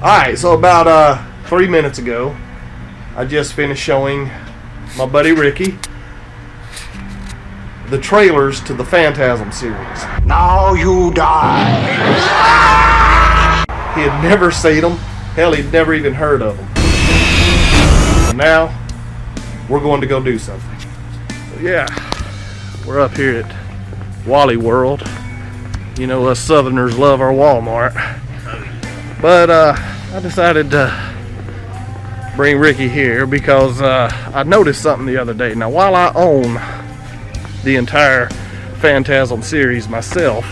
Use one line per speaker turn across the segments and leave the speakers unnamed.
Alright, so about 3 minutes ago, I just finished showing my buddy Ricky the trailers to the Phantasm series.
Now you die.
He had never seen them. Hell, he'd never even heard of them. And now, we're going to go do something. So yeah, we're up here at Wally World. You know, us Southerners love our Walmart. But I decided to bring Ricky here because I noticed something the other day. Now, while I own the entire Phantasm series myself,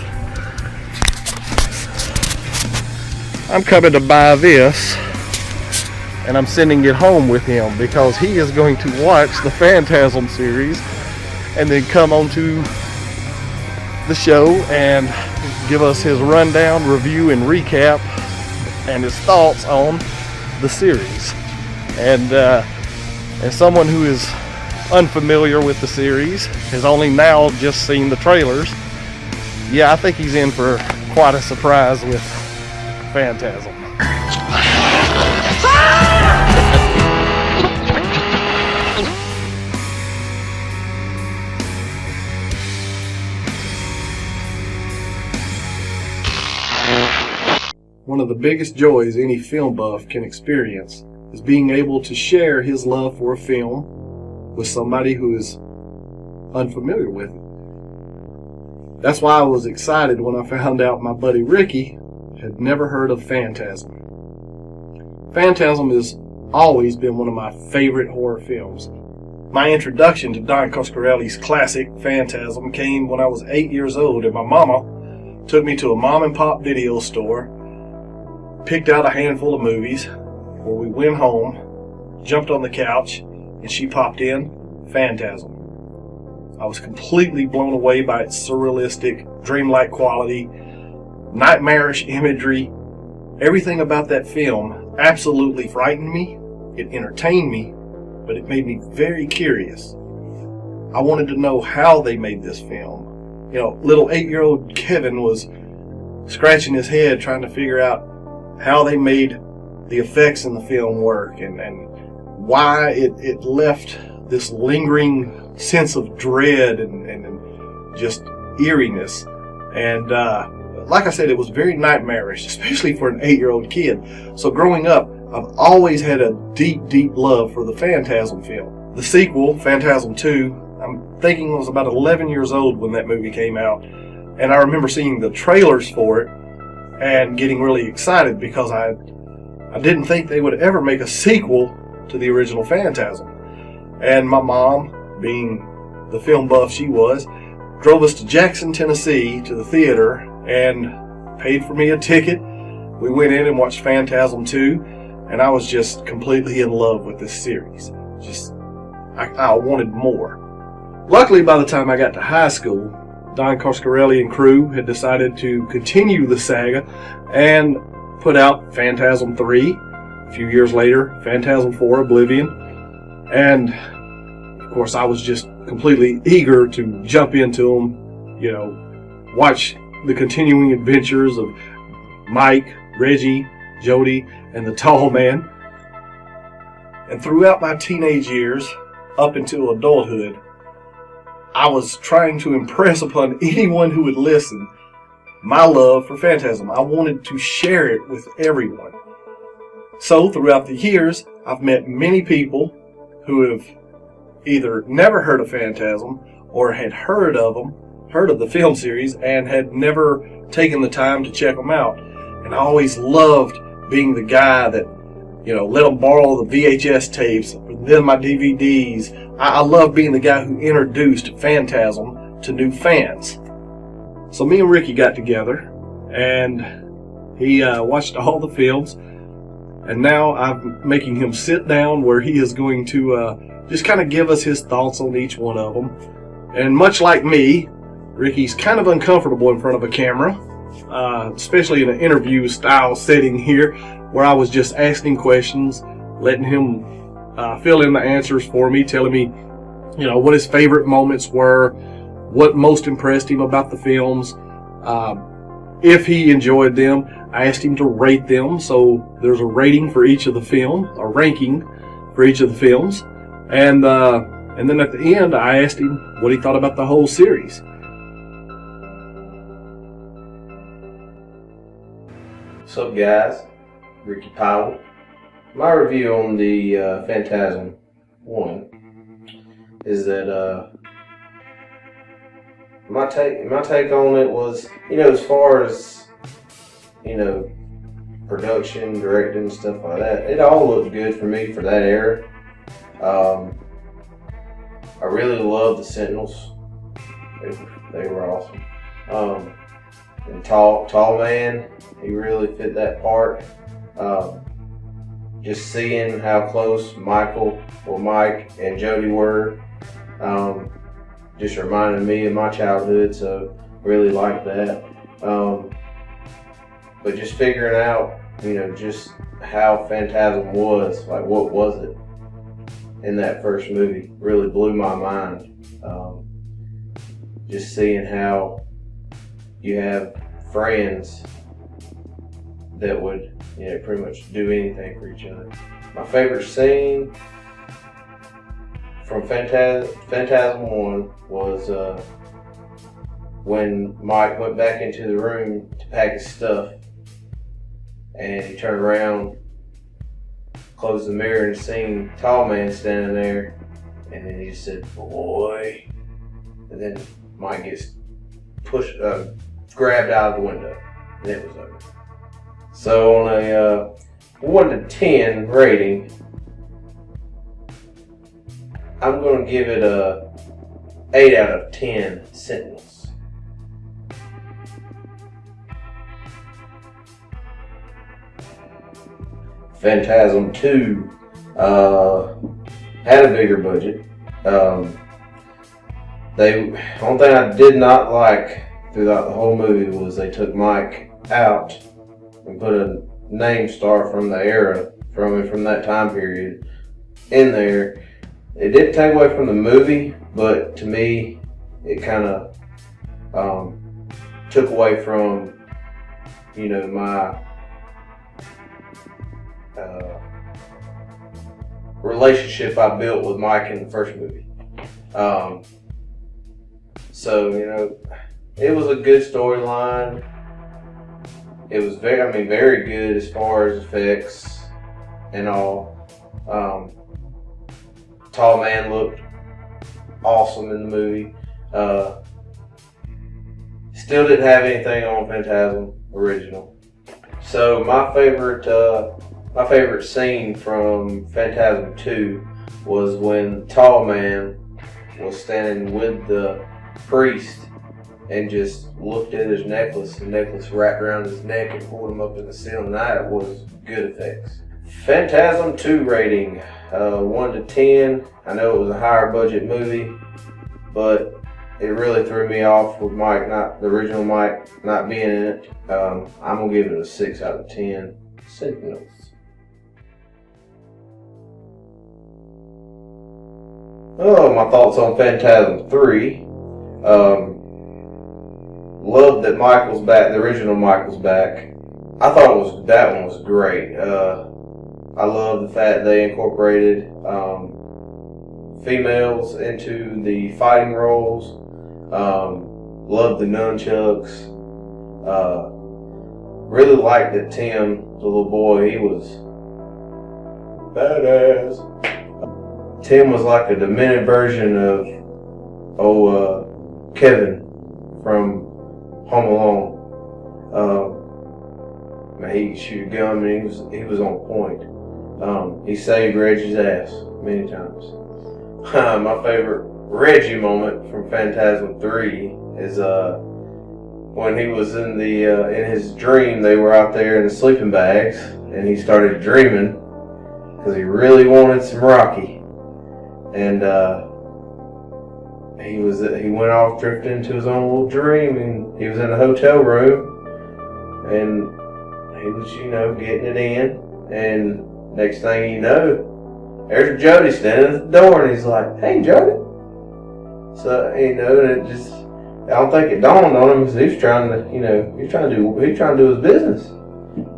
I'm coming to buy this and I'm sending it home with him because he is going to watch the Phantasm series and then come on to the show and give us his rundown, review, and recap and his thoughts on the series. And as someone who is unfamiliar with the series, has only now just seen the trailers, yeah, I think he's in for quite a surprise with Phantasm. One of the biggest joys any film buff can experience is being able to share his love for a film with somebody who is unfamiliar with it. That's why I was excited when I found out my buddy Ricky had never heard of Phantasm. Phantasm has always been one of my favorite horror films. My introduction to Don Coscarelli's classic Phantasm came when I was 8 years old and my mama took me to a mom and pop video store, picked out a handful of movies, where we went home, jumped on the couch, and she popped in Phantasm. I was completely blown away by its surrealistic, dreamlike quality, nightmarish imagery. Everything about that film absolutely frightened me, it entertained me, but it made me very curious. I wanted to know how they made this film. You know, little 8-year-old Kevin was scratching his head trying to figure out how they made the effects in the film work and why it left this lingering sense of dread and just eeriness. And like I said, it was very nightmarish, especially for an 8-year-old kid. So growing up, I've always had a deep, deep love for the Phantasm film. The sequel, Phantasm 2, I'm thinking I was about 11 years old when that movie came out. And I remember seeing the trailers for it and getting really excited because I didn't think they would ever make a sequel to the original Phantasm. And my mom, being the film buff she was, drove us to Jackson, Tennessee to the theater and paid for me a ticket. We went in and watched Phantasm 2, and I was just completely in love with this series. I wanted more. Luckily, by the time I got to high school, Don Coscarelli and crew had decided to continue the saga and put out Phantasm 3. A few years later, Phantasm 4, Oblivion. And, of course, I was just completely eager to jump into them, you know, watch the continuing adventures of Mike, Reggie, Jody, and the Tall Man. And throughout my teenage years, up until adulthood, I was trying to impress upon anyone who would listen my love for Phantasm. I wanted to share it with everyone. So throughout the years, I've met many people who have either never heard of Phantasm or had heard of the film series, and had never taken the time to check them out. And I always loved being the guy that, you know, let them borrow the VHS tapes, then my DVDs. I love being the guy who introduced Phantasm to new fans. So me and Ricky got together, and he watched all the films, and now I'm making him sit down where he is going to just kind of give us his thoughts on each one of them. And much like me, Ricky's kind of uncomfortable in front of a camera, especially in an interview style setting here, where I was just asking questions, letting him fill in the answers for me, telling me, you know, what his favorite moments were, what most impressed him about the films. if he enjoyed them. I asked him to rate them, so there's a rating for each of the film, a ranking for each of the films, and then at the end, I asked him what he thought about the whole series.
What's up, guys? Ricky Powell. My review on the Phantasm 1 is that my take on it was, as far as production, directing, stuff like that, it all looked good for me for that era. I really loved the Sentinels. They were awesome. And tall man, he really fit that part. Just seeing how close Mike and Jody were, just reminded me of my childhood, so really liked that. But just figuring out, just how Phantasm was, like what was it in that first movie, really blew my mind. Just seeing how you have friends that would, pretty much do anything for each other. My favorite scene from Phantasm 1 was when Mike went back into the room to pack his stuff, and he turned around, closed the mirror, and seen Tall Man standing there, and then he just said, "Boy," and then Mike gets grabbed out of the window, and it was over. So on a 1 to 10 rating, I'm going to give it a 8 out of 10 Sentinels. Phantasm 2 had a bigger budget. The only thing I did not like throughout the whole movie was they took Mike out and put a name star from the era, from that time period in there. It didn't take away from the movie, but to me, it kind of took away from, my relationship I built with Mike in the first movie. So, it was a good storyline. It was very good as far as effects and all. Tall Man looked awesome in the movie. Still didn't have anything on Phantasm original. So my favorite scene from Phantasm 2 was when Tall Man was standing with the priest and just looked at his necklace. The necklace wrapped around his neck and pulled him up in the ceiling. That was good effects. Phantasm 2 rating, 1 to 10. I know it was a higher budget movie, but it really threw me off with the original Mike not being in it. I'm going to give it a 6 out of 10 Sentinels. Oh, my thoughts on Phantasm 3. Love that Michael's back. The original Michael's back. I thought that one was great. I love the fact they incorporated females into the fighting roles. Love the nunchucks. Really liked that Tim, the little boy, he was badass. Tim was like a demented version of Kevin from Home Alone. He could shoot a gun and he was on point. He saved Reggie's ass many times. My favorite Reggie moment from Phantasm 3 is when he was in his dream. They were out there in the sleeping bags, and he started dreaming because he really wanted some Rocky, and he went off drifting into his own little dream, and he was in a hotel room, and he was getting it in, and next thing you know, there's Jody standing at the door, and he's like, "Hey, Jody." So, and it just I don't think it dawned on him because he was trying to, he's trying to do his business.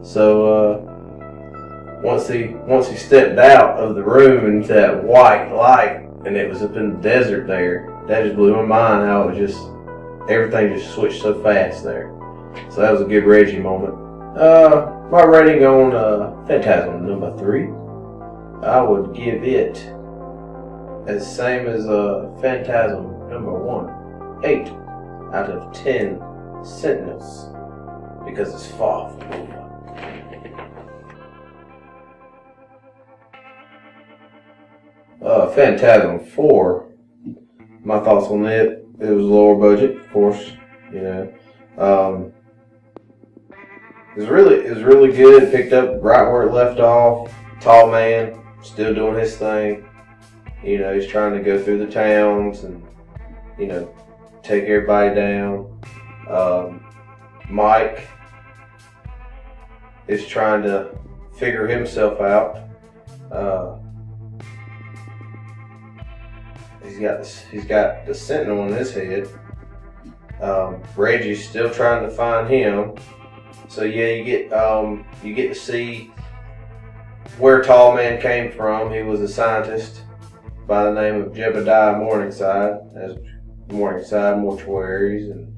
So once he stepped out of the room into that white light, and it was up in the desert there, that just blew my mind how it was just everything just switched so fast there. So that was a good Reggie moment. My rating on Phantasm number 3, I would give it as same as Phantasm number 1, 8 out of 10 Sentinels, because it's far from over. Phantasm 4, my thoughts on it. It was lower budget, of course. It was really good. It picked up right where it left off. Tall man, still doing his thing. He's trying to go through the towns and, take everybody down. Mike is trying to figure himself out. He's got the Sentinel on his head. Reggie's still trying to find him. So yeah, you get to see where Tall Man came from. He was a scientist by the name of Jebediah Morningside, as Morningside Mortuaries, and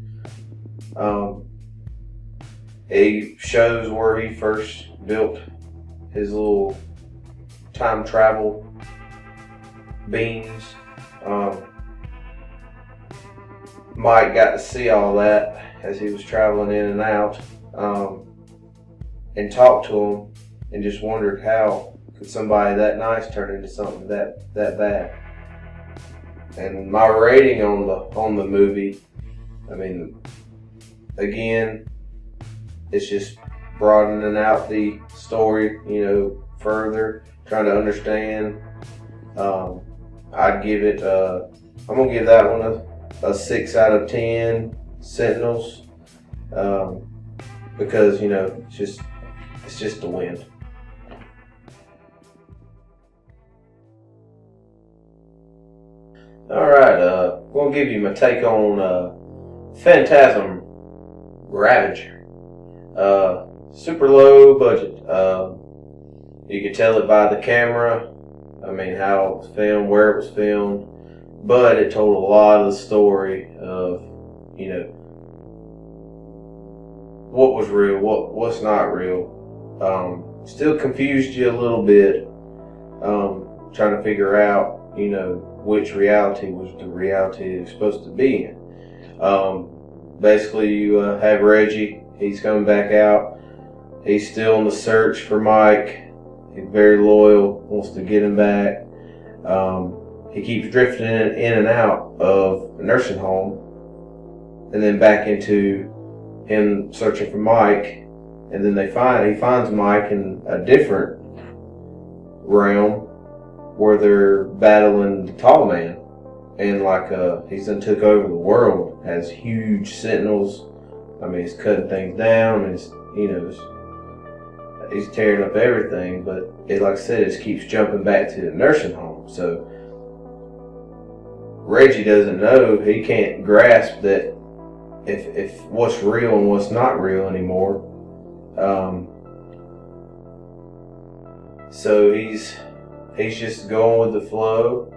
he shows where he first built his little time travel beams. Mike got to see all that as he was traveling in and out, and talked to him, and just wondered how could somebody that nice turn into something that bad. And my rating on the movie, I mean, again, it's just broadening out the story, further, trying to understand. I'd give it, I'm going to give that one a 6 out of 10 Sentinels, because, it's just the wind. Alright, I'm going to give you my take on Phantasm Ravager. Super low budget. You could tell it by the camera. I mean, how it was filmed, where it was filmed, but it told a lot of the story of, what was real, what's not real. Still confused you a little bit, trying to figure out, which reality was the reality it was supposed to be in. Basically, you have Reggie. He's coming back out. He's still on the search for Mike. He's very loyal, wants to get him back. He keeps drifting in and out of a nursing home, and then back into him searching for Mike. And then he finds Mike in a different realm where they're battling the Tall Man, and he's done took over the world. Has huge sentinels. I mean, he's cutting things down. I mean, he's tearing up everything, but like I said, it just keeps jumping back to the nursing home. So Reggie doesn't know, he can't grasp that if what's real and what's not real anymore. So he's just going with the flow,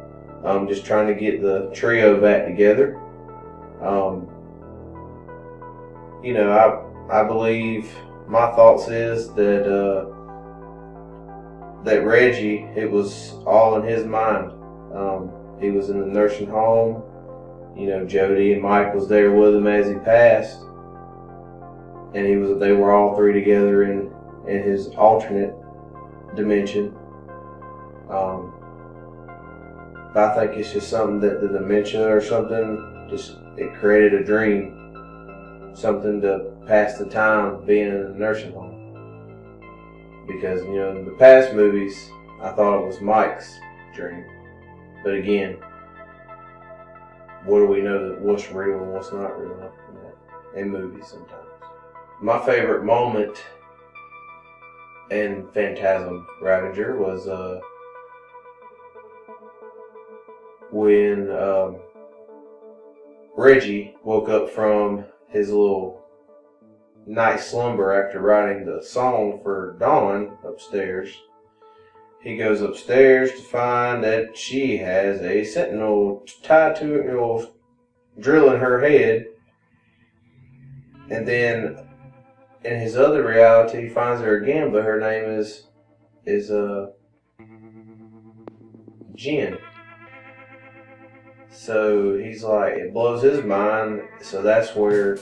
just trying to get the trio back together. I believe, my thoughts is that Reggie, it was all in his mind. He was in the nursing home. Jody and Mike was there with him as he passed, and they were all three together in his alternate dimension. But I think it's just something that the dementia or something, just it created a dream, something to pass the time being in a nursing home. Because in the past movies, I thought it was Mike's dream, but again, what do we know that what's real and what's not real in movies sometimes. My favorite moment in Phantasm Ravager was when Reggie woke up from his little night slumber after writing the song for Dawn upstairs. He goes upstairs to find that she has a sentinel tied to it, drill in her head. And then in his other reality, he finds her again, but her name is Jen. So he's like, it blows his mind. So that's where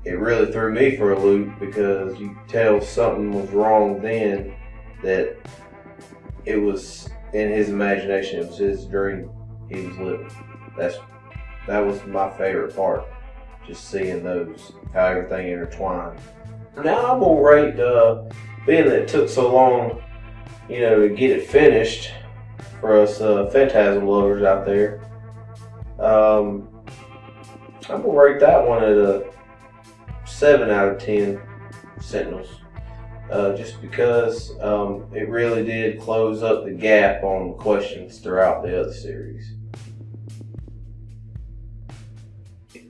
it really threw me for a loop, because you could tell something was wrong then, that it was in his imagination, it was his dream he was living. That was my favorite part, just seeing those, how everything intertwined. Now I'm gonna rate, being that it took so long, to get it finished for us Phantasm lovers out there. I'm gonna rate that one at a 7 out of 10 Sentinels. Just because it really did close up the gap on questions throughout the other series.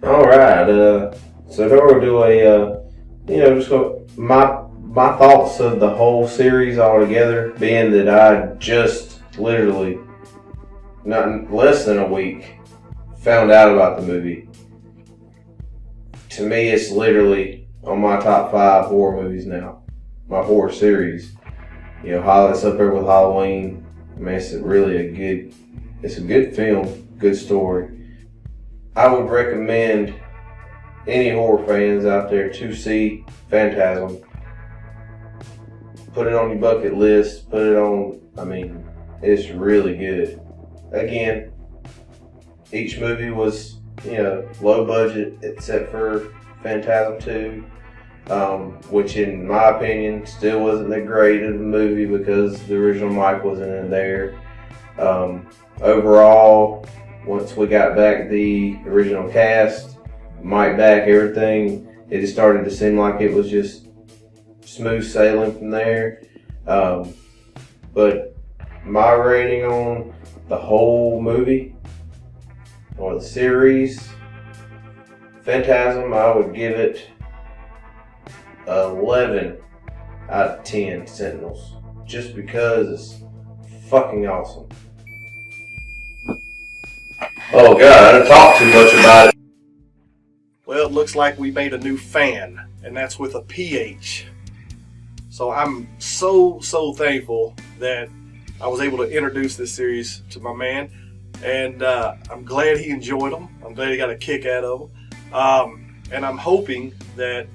Alright, so now we'll do my thoughts of the whole series altogether, being that I just literally, not less than a week, found out about the movie. To me, it's literally on my top 5 horror movies now. My horror series. It's up there with Halloween. I mean, it's really a good film, good story. I would recommend any horror fans out there to see Phantasm. Put it on your bucket list. It's really good. Again, each movie was, low budget except for Phantasm 2. Which in my opinion still wasn't that great of a movie because the original Mike wasn't in there. Overall, once we got back the original cast, Mike back, everything, it just started to seem like it was just smooth sailing from there. But my rating on the whole movie, or the series, Phantasm, I would give it 11 out of 10 Sentinels, just because it's fucking awesome. Oh god, I didn't talk too much about it.
Well, it looks like we made a new fan, and that's with a PH. So I'm so thankful that I was able to introduce this series to my man, and I'm glad he enjoyed them. I'm glad he got a kick out of them, and I'm hoping that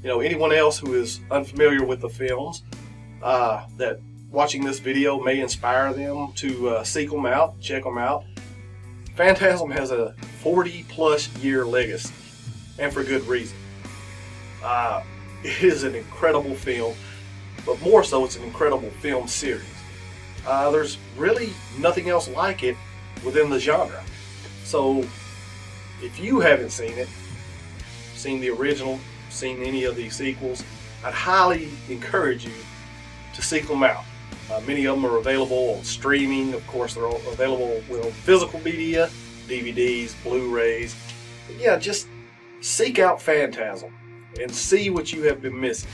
anyone else who is unfamiliar with the films, that watching this video may inspire them to seek them out, check them out. Phantasm has a 40-plus year legacy, and for good reason. It is an incredible film, but more so, it's an incredible film series. There's really nothing else like it within the genre. So, if you haven't seen it, seen the original, seen any of the sequels, I'd highly encourage you to seek them out. Many of them are available on streaming. Of course, they're all available with physical media, DVDs, Blu-rays. But yeah, just seek out Phantasm and see what you have been missing.